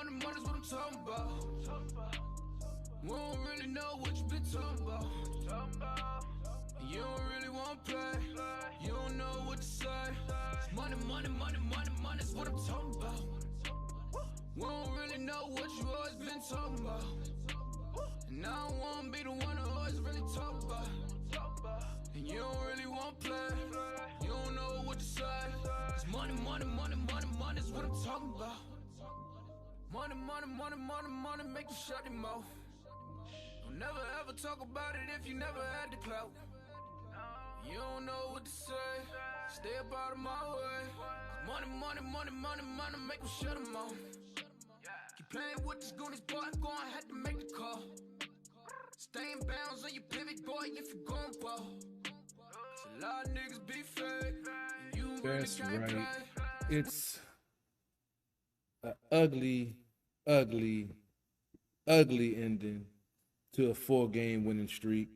money's what I'm talking about. We don't really know what you been talking about. You don't really want to play. You don't know what to say. It's money's what I'm talking about. We don't really know what you always been talking about. And I don't want to be the one who always really talk about. And you don't really want to play. You don't know what to say. It's money's what I'm talking about. Money, make you shut your mouth. Don't never ever talk about it if you never had the clout. You don't know what to say, stay up out of my way. Money, make you shut them off. Keep playing with this goonies, boy, gonna have to make the call. Stay in bounds on your pivot, boy, if you gon' ball. A lot of niggas be fake, and you really can't right. play. It's an ugly ending to a 4-game winning streak.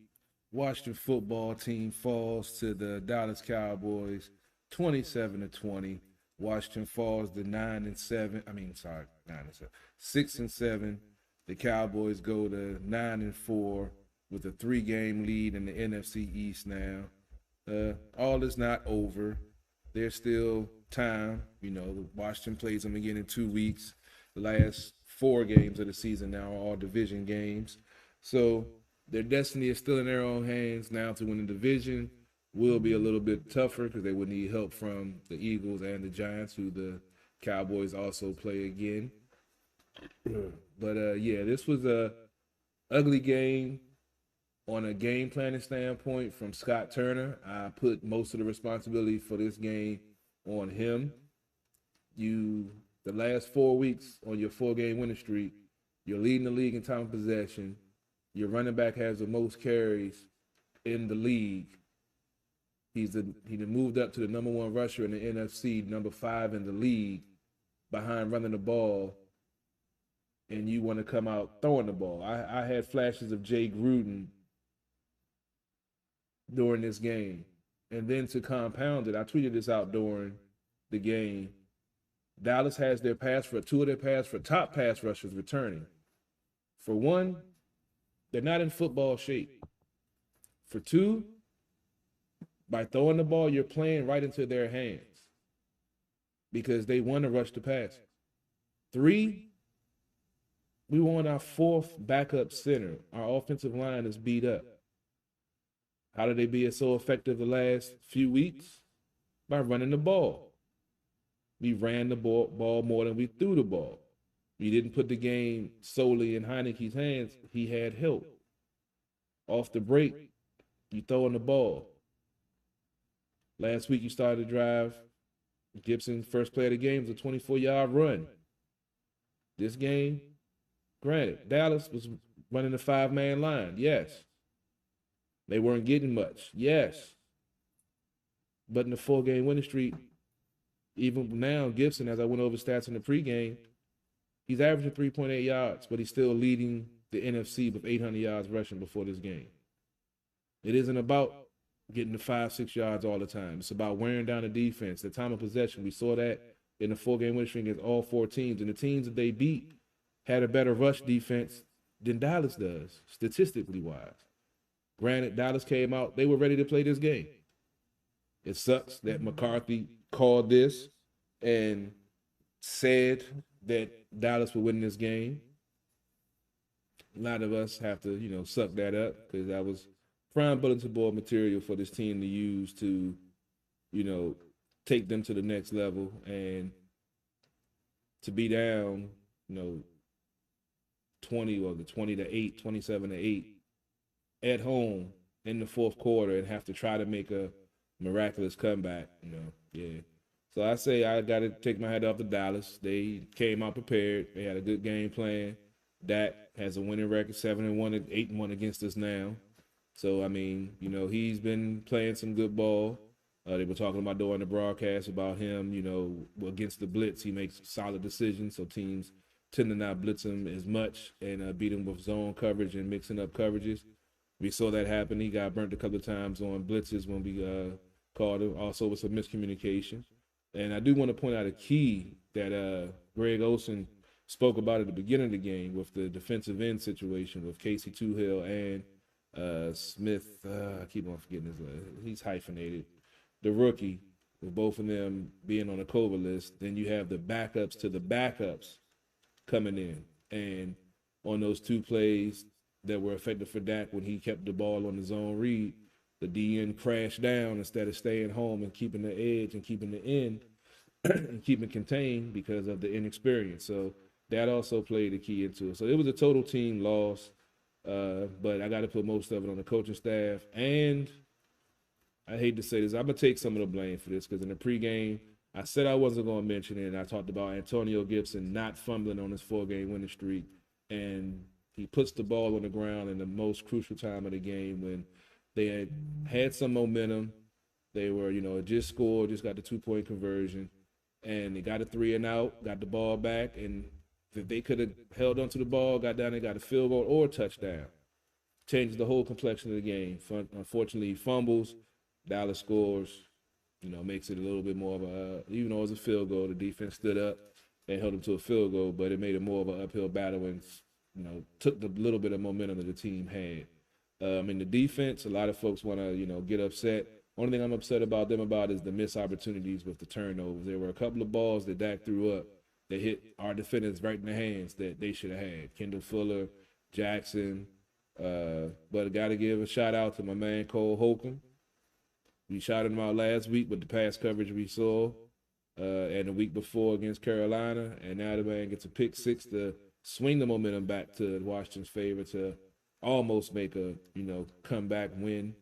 Washington football team falls to the Dallas Cowboys 27-20. Washington falls to 9-7. 6-7. The Cowboys go to 9-4 with a 3-game lead in the NFC East now. All is not over. There's still time. Washington plays them again in 2 weeks. The last 4 games of the season now are all division games. So their destiny is still in their own hands now. To win the division will be a little bit tougher because they would need help from the Eagles and the Giants, who the Cowboys also play again. But this was a ugly game on a game planning standpoint from Scott Turner. I put most of the responsibility for this game on him. The last 4 weeks on your 4-game winning streak, you're leading the league in time of possession. Your running back has the most carries in the league. He moved up to the number 1 rusher in the NFC, number 5 in the league, behind running the ball. And you want to come out throwing the ball. I had flashes of Jay Gruden during this game. And then to compound it, I tweeted this out during the game. Dallas has two of their top pass rushers returning. For one, they're not in football shape. For two, by throwing the ball, you're playing right into their hands because they want to rush the pass. 3, we want our 4th backup center. Our offensive line is beat up. How did they be so effective the last few weeks? By running the ball. We ran the ball more than we threw the ball. We didn't put the game solely in Heineke's hands. He had help. Off the break, you throwing the ball. Last week you started the drive. Gibson, first play of the game, was a 24-yard run. This game, granted, Dallas was running a 5-man line. Yes. They weren't getting much. Yes. But in the 4-game winning streak, even now, Gibson, as I went over stats in the pregame, he's averaging 3.8 yards, but he's still leading the NFC with 800 yards rushing before this game. It isn't about getting the 5-6 yards all the time. It's about wearing down the defense, the time of possession. We saw that in the 4-game winning streak against all 4 teams. And the teams that they beat had a better rush defense than Dallas does, statistically wise. Granted, Dallas came out, they were ready to play this game. It sucks that McCarthy called this and said that Dallas would win this game. A lot of us have to, suck that up because that was prime bulletin board material for this team to use to, take them to the next level. And to be down, 27-8 at home in the 4th quarter and have to try to make a miraculous comeback, So I say I got to take my hat off to Dallas. They came out prepared. They had a good game plan. Dak has a winning record, 7-1, 8-1 against us now. So, he's been playing some good ball. They were talking about during the broadcast about him, against the blitz, he makes solid decisions. So teams tend to not blitz him as much and beat him with zone coverage and mixing up coverages. We saw that happen. He got burnt a couple of times on blitzes when we called him. Also with some miscommunication. And I do want to point out a key that Greg Olsen spoke about at the beginning of the game with the defensive end situation with Casey Toohill and Smith. I keep on forgetting his he's hyphenated. The rookie, with both of them being on the COVID list. Then you have the backups to the backups coming in. And on those 2 plays that were effective for Dak when he kept the ball on the zone read, the DN crashed down instead of staying home and keeping the edge and keeping the end and keeping contained because of the inexperience. So that also played a key into it. So it was a total team loss, but I got to put most of it on the coaching staff. And I hate to say this, I'm going to take some of the blame for this because in the pregame, I said I wasn't going to mention it, and I talked about Antonio Gibson not fumbling on his 4-game winning streak, and he puts the ball on the ground in the most crucial time of the game when they had some momentum. They were, just scored, just got the 2-point conversion, and they got a 3 and out, got the ball back, and if they could have held onto the ball, got down there, got a field goal or a touchdown, changes the whole complexion of the game. Unfortunately, he fumbles, Dallas scores, makes it a little bit more of even though it was a field goal, the defense stood up and held them to a field goal, but it made it more of an uphill battle and, took the little bit of momentum that the team had. In the defense, a lot of folks want to, get upset. Only thing I'm upset about them is the missed opportunities with the turnovers. There were a couple of balls that Dak threw up that hit our defenders right in the hands that they should have had. Kendall Fuller, Jackson. But I got to give a shout out to my man Cole Holcomb. We shouted him out last week with the pass coverage we saw and the week before against Carolina. And now the man gets a pick 6 to swing the momentum back to Washington's favor to almost make a, comeback win.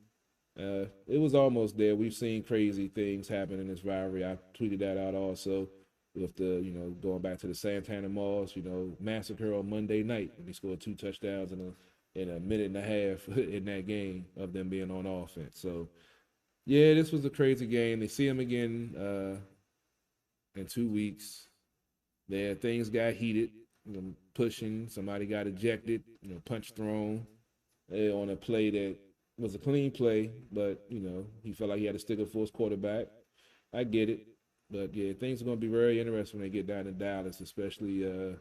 It was almost there. We've seen crazy things happen in this rivalry. I tweeted that out also with the, going back to the Santana Moss, massacre on Monday night when he scored 2 touchdowns in a minute and a half in that game of them being on offense. So, yeah, this was a crazy game. They see him again in 2 weeks. Things got heated, pushing. Somebody got ejected, punch thrown on a play that was a clean play, but, he felt like he had to stick up for his quarterback. I get it. But, yeah, things are going to be very interesting when they get down to Dallas, especially the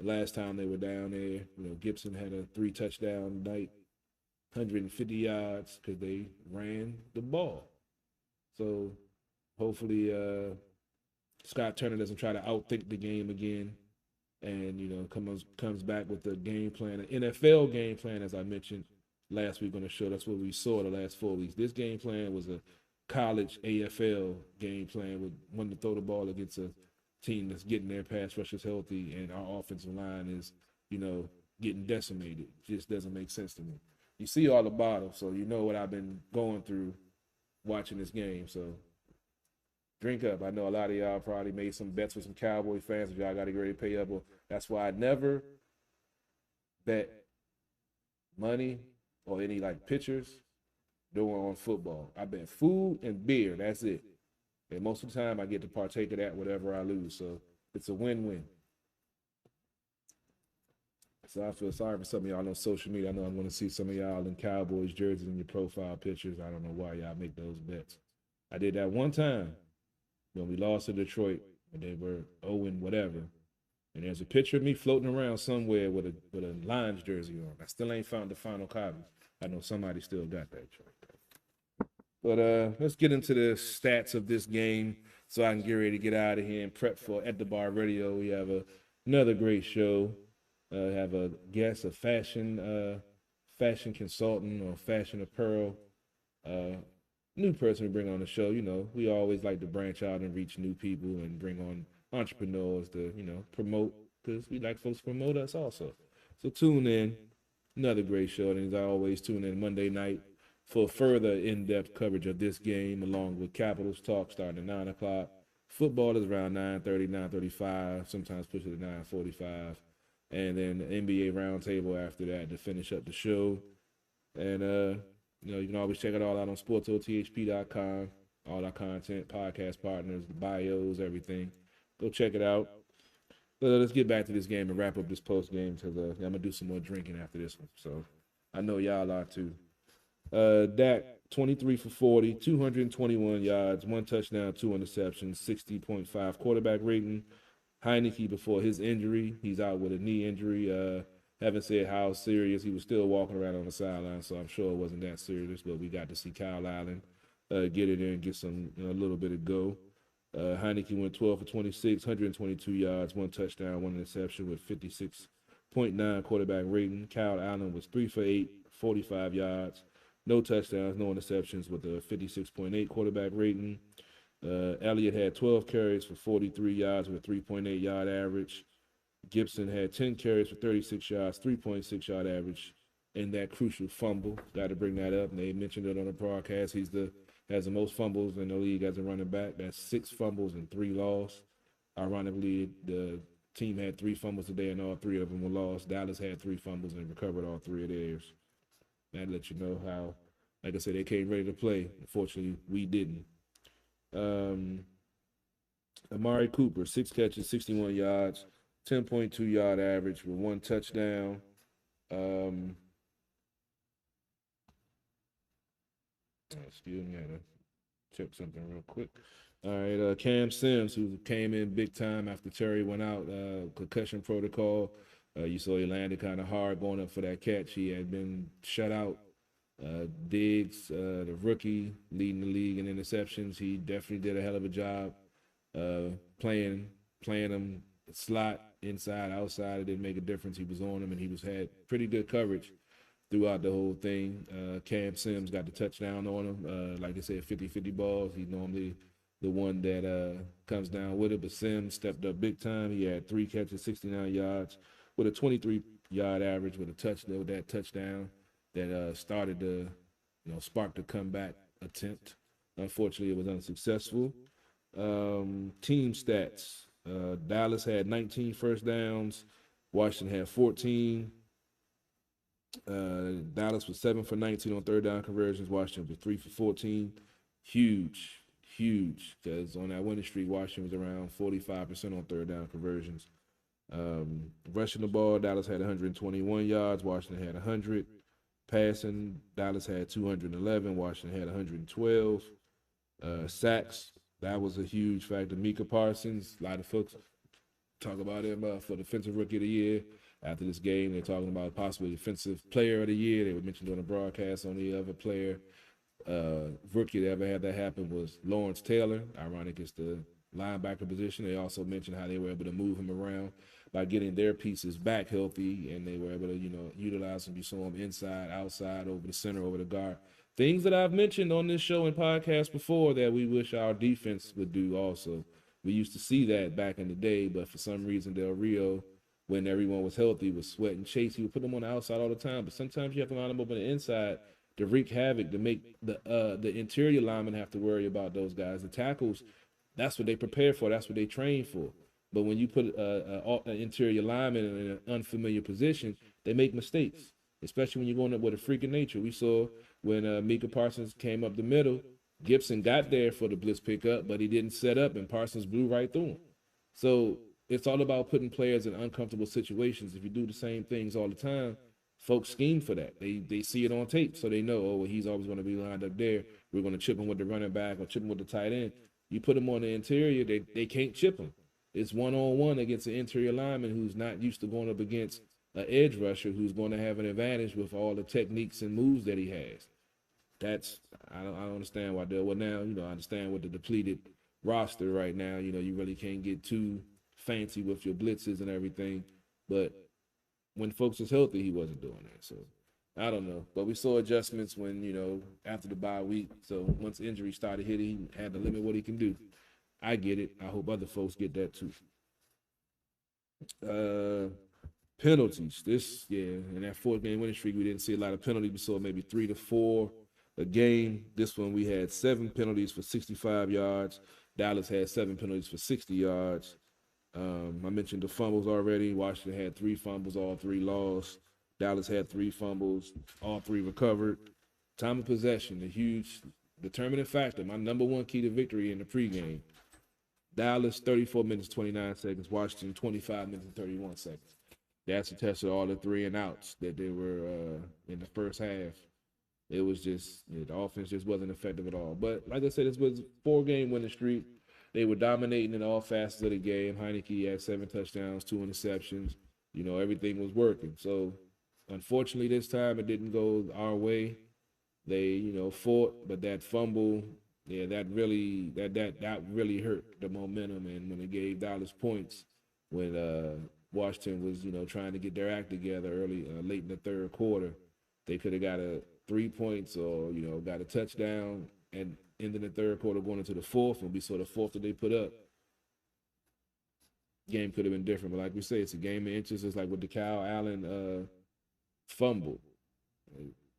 last time they were down there. Gibson had a 3-touchdown night, 150 yards because they ran the ball. So, hopefully Scott Turner doesn't try to outthink the game again and, comes back with a game plan, an NFL game plan, as I mentioned last week on the show. That's what we saw the last 4 weeks. This game plan was a college AFL game plan with wanting to throw the ball against a team that's getting their pass rushers healthy, and our offensive line is, getting decimated. It just doesn't make sense to me. You see all the bottom, so you know what I've been going through watching this game. So drink up. I know a lot of y'all probably made some bets with some Cowboy fans, but y'all got to get ready to pay up. That's why I never bet money or any pictures doing on football. I bet food and beer. That's it. And most of the time I get to partake of that whatever I lose. So it's a win-win. So I feel sorry for some of y'all on social media. I know I'm going to see some of y'all in Cowboys jerseys in your profile pictures. I don't know why y'all make those bets. I did that one time when we lost to Detroit and they were 0 whatever. And there's a picture of me floating around somewhere with a Lions jersey on. I still ain't found the final copy. I know somebody still got that. But let's get into the stats of this game so I can get ready to get out of here and prep for At the Bar Radio. We have another great show. Have a guest, a fashion consultant or fashion apparel new person we bring on the show. We always like to branch out and reach new people and bring on entrepreneurs to, promote, because we like folks to promote us also. So tune in. Another great show. And as I always tune in Monday night for further in-depth coverage of this game, along with Capitals Talk starting at 9 o'clock. Football is around 9:30, 9:35, sometimes push it to 9:45. And then the NBA Roundtable after that to finish up the show. And, you can always check it all out on sportsothp.com. All our content, podcast partners, bios, everything. Go check it out. Let's get back to this game and wrap up this post game because I'm going to do some more drinking after this one. So I know y'all are too. Dak, 23 for 40, 221 yards, 1 touchdown, 2 interceptions, 60.5 quarterback rating, Heineke before his injury. He's out with a knee injury. Haven't said how serious. He was still walking around on the sideline, so I'm sure it wasn't that serious. But we got to see Kyle Allen get it in and get some a little bit of go. Heineke went 12 for 26, 122 yards, 1 touchdown, 1 interception with 56.9 quarterback rating. Kyle Allen was 3 for 8, 45 yards, no touchdowns, no interceptions with a 56.8 quarterback rating. Elliott had 12 carries for 43 yards with a 3.8 yard average. Gibson had 10 carries for 36 yards, 3.6 yard average, and that crucial fumble. Got to bring that up. And they mentioned it on the broadcast. Has the most fumbles in the league as a running back. That's 6 fumbles and 3 lost. Ironically, the team had 3 fumbles today, and all 3 of them were lost. Dallas had 3 fumbles and recovered all 3 of theirs. That lets you know how, like I said, they came ready to play. Unfortunately, we didn't. Amari Cooper, 6 catches, 61 yards, 10.2 yard average with 1 touchdown. Excuse me, I had to check something real quick. All right, Cam Sims, who came in big time after Terry went out, concussion protocol. You saw he landed kind of hard going up for that catch. He had been shut out. Diggs, the rookie, leading the league in interceptions. He definitely did a hell of a job playing him slot, inside, outside. It didn't make a difference. He was on him, and he had pretty good coverage throughout the whole thing. Cam Sims got the touchdown on him. Like I said, 50-50 balls. He's normally the one that comes down with it, but Sims stepped up big time. He had 3 catches, 69 yards, with a 23-yard average with that touchdown that started to, spark the comeback attempt. Unfortunately, it was unsuccessful. Team stats. Dallas had 19 first downs. Washington had 14. Dallas was 7 for 19 on third down conversions. Washington was 3 for 14. Huge, because on that winning streak, Washington was around 45% on third down conversions. Rushing the ball, Dallas had 121 yards. Washington had 100. Passing, Dallas had 211. Washington had 112. Sacks, that was a huge factor. Micah Parsons, a lot of folks talk about him for Defensive Rookie of the Year. After this game, they're talking about possibly Defensive Player of the Year. They were mentioned on the broadcast. On the other player, rookie that ever had that happen was Lawrence Taylor. Ironic, it's the linebacker position. They also mentioned how they were able to move him around by getting their pieces back healthy, and they were able to, utilize him. You saw him inside, outside, over the center, over the guard. Things that I've mentioned on this show and podcast before that we wish our defense would do also. We used to see that back in the day, but for some reason, Del Rio, when everyone was healthy, was Sweat and Chase. He would put them on the outside all the time, but sometimes you have to line them up on the inside to wreak havoc, to make the interior linemen have to worry about those guys. The tackles, that's what they prepare for. That's what they train for. But when you put an interior lineman in an unfamiliar position, they make mistakes, especially when you're going up with a freak of nature. We saw when Micah Parsons came up the middle, Gibson got there for the blitz pickup, but he didn't set up, and Parsons blew right through him. So it's all about putting players in uncomfortable situations. If you do the same things all the time, folks scheme for that. They see it on tape, so they know, well, he's always going to be lined up there. We're going to chip him with the running back or chip him with the tight end. You put him on the interior, they can't chip him. It's one-on-one against an interior lineman who's not used to going up against an edge rusher who's going to have an advantage with all the techniques and moves that he has. I don't understand why they're, well, now, I understand with the depleted roster right now, you really can't get too fancy with your blitzes and everything. But when folks was healthy, he wasn't doing that. So I don't know. But we saw adjustments when, after the bye week. So once injury started hitting, he had to limit what he can do. I get it. I hope other folks get that too. Penalties. In that 4-game winning streak, we didn't see a lot of penalties. We saw maybe 3 to 4 a game. This one we had 7 penalties for 65 yards. Dallas had 7 penalties for 60 yards. I mentioned the fumbles already. Washington had 3 fumbles, all 3 lost. Dallas had 3 fumbles, all 3 recovered. Time of possession, a huge determining factor. My number one key to victory in the pregame. Dallas, 34 minutes, 29 seconds. Washington, 25 minutes and 31 seconds. That's a test of all the 3 and outs that they were in the first half. It was just, the offense just wasn't effective at all. But like I said, this was a 4-game winning streak. they were dominating in all facets of the game. Heineke had 7 touchdowns, 2 interceptions. You know, everything was working. So, unfortunately, this time it didn't go our way. They, you know, fought, but that fumble, yeah, that really hurt the momentum. And when it gave Dallas points, when Washington was, you know, trying to get their act together late in the third quarter, they could have got 3 points or, you know, got a touchdown and ended the third quarter going into the fourth, and we saw the fourth that they put up. Game could have been different, but like we say, it's a game of inches. It's like with the Kyle Allen fumble,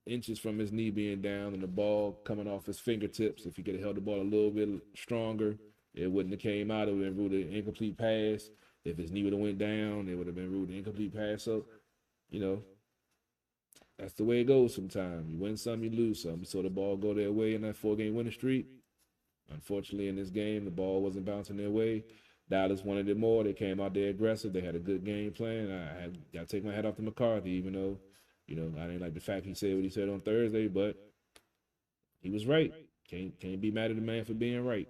inches from his knee being down and the ball coming off his fingertips. If he could have held the ball a little bit stronger, it wouldn't have came out. It would have been ruled an incomplete pass. If his knee would have went down, it would have been ruled an incomplete pass. So, you know, that's the way it goes sometimes. You win some, you lose some. So the ball go their way in that 4-game winning streak. Unfortunately, in this game, the ball wasn't bouncing their way. Dallas wanted it more. They came out there aggressive. They had a good game plan. I got to take my hat off to McCarthy, even though, you know, I didn't like the fact he said what he said on Thursday, but he was right. Can't be mad at the man for being right.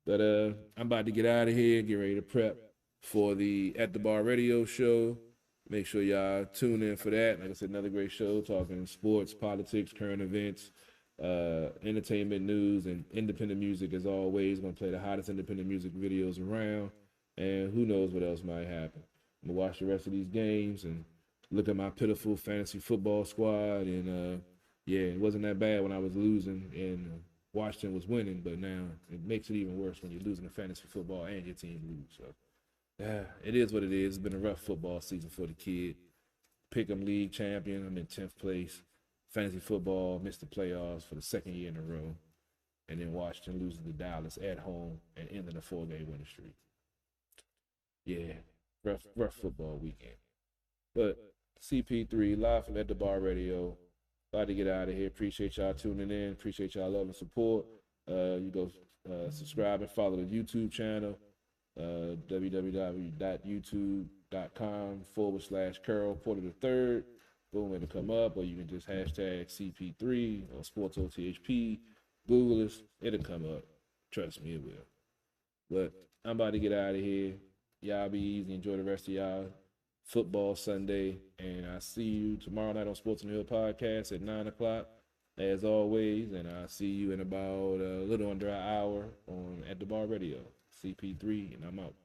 But I'm about to get out of here, get ready to prep for the At the Bar radio show. Make sure y'all tune in for that. Like I said, another great show talking sports, politics, current events, entertainment news, and independent music as always. Going to play the hottest independent music videos around, and who knows what else might happen. I'm going to watch the rest of these games and look at my pitiful fantasy football squad. And, yeah, it wasn't that bad when I was losing and Washington was winning, but now it makes it even worse when you're losing a fantasy football and your team lose. So, yeah, it is what it is. It's been a rough football season for the kid. Pick'em league champion. I'm in 10th place. Fantasy football, missed the playoffs for the second year in a row. And then Washington loses to Dallas at home and ending a 4-game winning streak. Yeah, rough football weekend. But CP3, live from At the Bar Radio. About to get out of here. Appreciate y'all tuning in. Appreciate y'all love and support. You go subscribe and follow the YouTube channel. www.youtube.com/Carol Porter III. Boom, it'll come up, or you can just hashtag CP3 or SportsOTHP. Google us, it'll come up. Trust me, it will. But I'm about to get out of here. Y'all be easy. Enjoy the rest of y'all football Sunday. And I'll see you tomorrow night on Sports on the Hill podcast at 9 o'clock, as always. And I'll see you in about a little under an hour on At the Bar Radio. CP3, and I'm out.